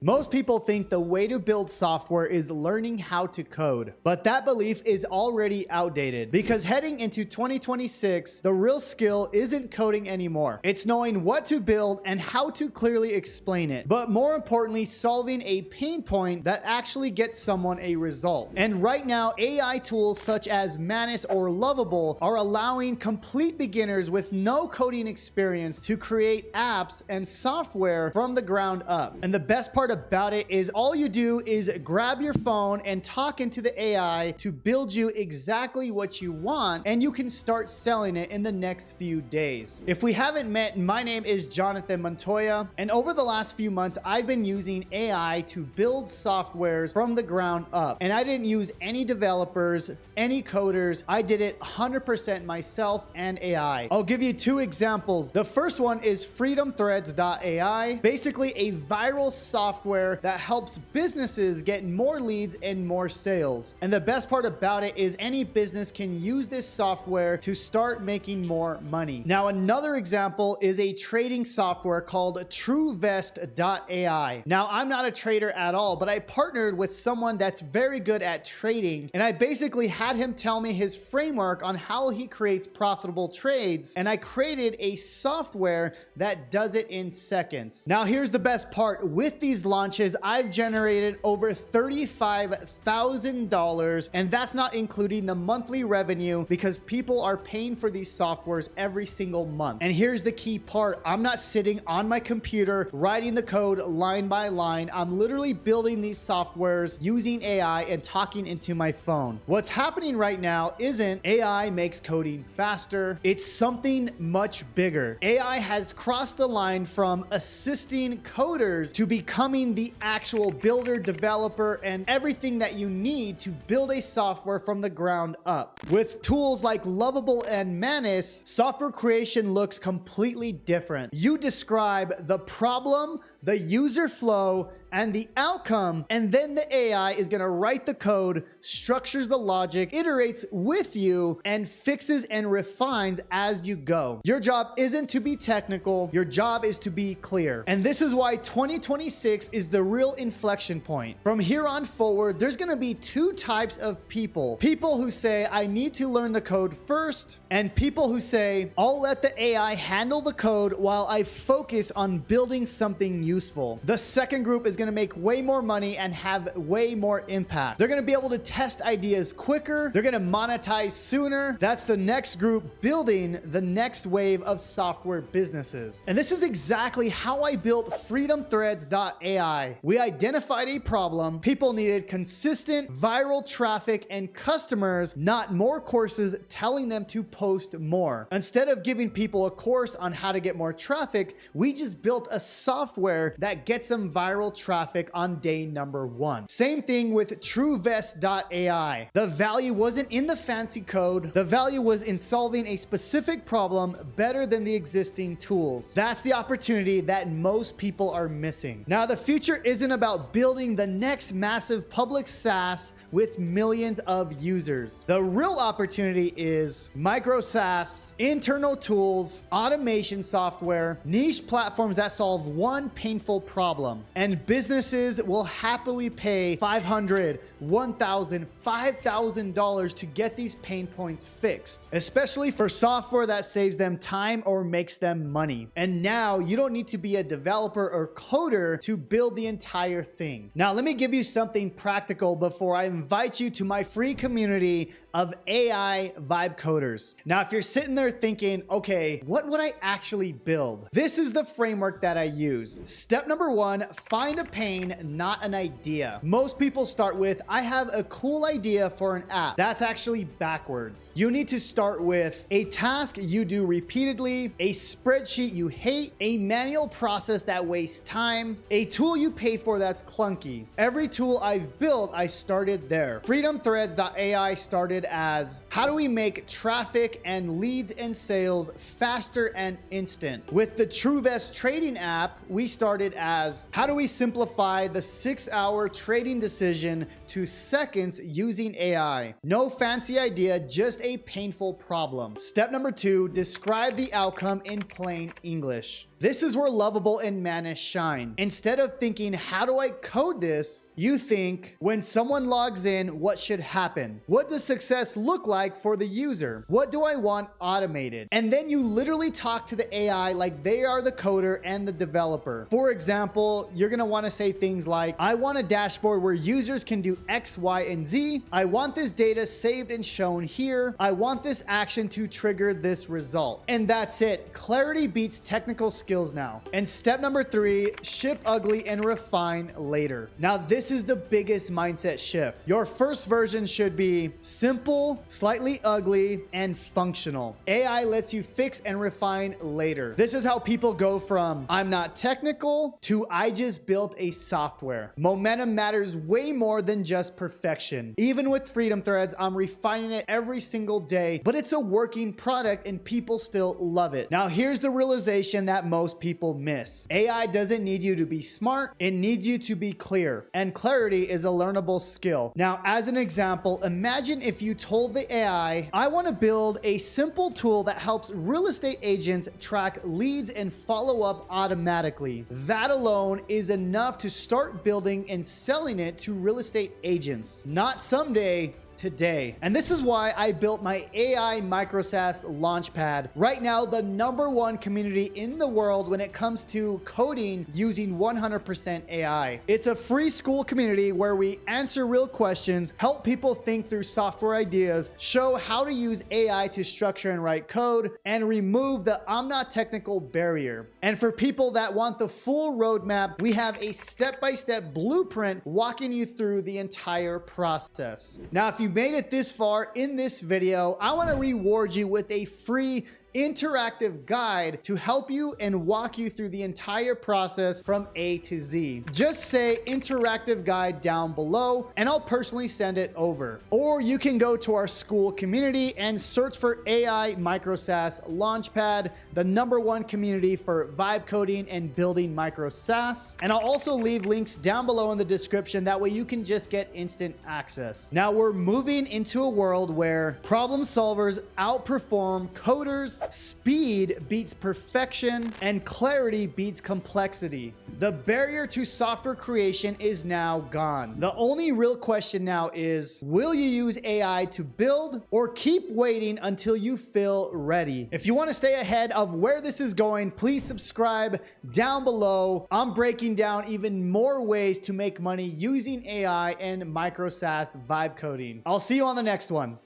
Most people think the way to build software is learning how to code, but that belief is already outdated because heading into 2026, the real skill isn't coding anymore. It's knowing what to build and how to clearly explain it, but more importantly, solving a pain point that actually gets someone a result. And right now, AI tools such as Manus or Lovable are allowing complete beginners with no coding experience to create apps and software from the ground up. And the best part about it is all you do is grab your phone and talk into the AI to build you exactly what you want, and you can start selling it in the next few days. If we haven't met, my name is Jonathan Montoya, and over the last few months, I've been using AI to build softwares from the ground up. And I didn't use any developers, any coders. I did it 100% myself and AI. I'll give you two examples. The first one is FreedomThreads.ai, basically a viral software that helps businesses get more leads and more sales. And the best part about it is any business can use this software to start making more money. Now, another example is a trading software called TrueVest.ai. Now, I'm not a trader at all, but I partnered with someone that's very good at trading, and I basically had him tell me his framework on how he creates profitable trades, and I created a software that does it in seconds. Now, here's the best part. With these launches, I've generated over $35,000, and that's not including the monthly revenue because people are paying for these softwares every single month. And here's the key part. I'm not sitting on my computer writing the code line by line. I'm literally building these softwares using AI and talking into my phone. What's happening right now isn't AI makes coding faster. It's something much bigger. AI has crossed the line from assisting coders to becoming the actual builder, developer, and everything that you need to build a software from the ground up. With tools like Lovable and Manus, software creation looks completely different. You describe the problem, the user flow, and the outcome, and then the AI is going to write the code, structures the logic, iterates with you, and fixes and refines as you go. Your job isn't to be technical, your job is to be clear. And this is why 2026 is the real inflection point. From here on forward, there's going to be two types of people. People who say, I need to learn the code first, and people who say, I'll let the AI handle the code while I focus on building something useful. The second group is going to make way more money and have way more impact. They're going to be able to test ideas quicker. They're going to monetize sooner. That's the next group building the next wave of software businesses. And this is exactly how I built FreedomThreads.ai. We identified a problem. People needed consistent viral traffic and customers, not more courses telling them to post more. Instead of giving people a course on how to get more traffic, we just built a software that gets them viral traffic on day number one. Same thing with TrueVest.ai. The value wasn't in the fancy code. The value was in solving a specific problem better than the existing tools. That's the opportunity that most people are missing. Now, the future isn't about building the next massive public SaaS with millions of users. The real opportunity is MicroSaaS, internal tools, automation software, niche platforms that solve one painful problem. And businesses will happily pay $500, $1,000, $5,000 to get these pain points fixed, especially for software that saves them time or makes them money. And now you don't need to be a developer or coder to build the entire thing. Now, let me give you something practical before I invite you to my free community of AI vibe coders. Now, if you're sitting there thinking, okay, what would I actually build? This is the framework that I use. Step number one, find a pain, not an idea. Most people start with, I have a cool idea for an app. That's actually backwards. You need to start with a task you do repeatedly, a spreadsheet you hate, a manual process that wastes time, a tool you pay for that's clunky. Every tool I've built, I started there. FreedomThreads.ai started as, how do we make traffic and leads and sales faster and instant? With the TrueVest trading app, we started as, how do we simplify the 6-hour trading decision to seconds using AI? No fancy idea, just a painful problem. Step number 2, describe the outcome in plain English. This is where Lovable and Manus shine. Instead of thinking, how do I code this? You think, when someone logs in, what should happen? What does success look like for the user? What do I want automated? And then you literally talk to the AI like they are the coder and the developer. For example, you're gonna wanna say things like, I want a dashboard where users can do X, Y, and Z. I want this data saved and shown here. I want this action to trigger this result. And that's it. Clarity beats technical skills now. And step number 3, ship ugly and refine later. Now, this is the biggest mindset shift. Your first version should be simple, slightly ugly, and functional. AI lets you fix and refine later. This is how people go from I'm not technical to I just built a software. Momentum matters way more than just perfection. Even with Freedom Threads, I'm refining it every single day, but it's a working product and people still love it. Now, here's the realization that most people miss. AI doesn't need you to be smart. It needs you to be clear. And clarity is a learnable skill. Now, as an example, imagine if you told the AI, I want to build a simple tool that helps real estate agents track leads and follow up automatically. That alone is enough to start building and selling it to real estate agents. Not someday, today. And this is why I built my AI MicroSaaS Launchpad. Right now, the #1 community in the world when it comes to coding using 100% AI. It's a free school community where we answer real questions, help people think through software ideas, show how to use AI to structure and write code, and remove the I'm not technical barrier. And for people that want the full roadmap, we have a step-by-step blueprint walking you through the entire process. Now, if you made it this far in this video, I want to reward you with a free interactive guide to help you and walk you through the entire process from A to Z. Just say interactive guide down below and I'll personally send it over. Or you can go to our school community and search for AI MicroSaaS Launchpad, the #1 community for vibe coding and building MicroSaaS. And I'll also leave links down below in the description. That way you can just get instant access. Now we're moving into a world where problem solvers outperform coders, speed beats perfection, and clarity beats complexity. The barrier to software creation is now gone. The only real question now is, will you use AI to build or keep waiting until you feel ready? If you want to stay ahead of where this is going, please subscribe down below. I'm breaking down even more ways to make money using AI and MicroSaaS vibe coding. I'll see you on the next one.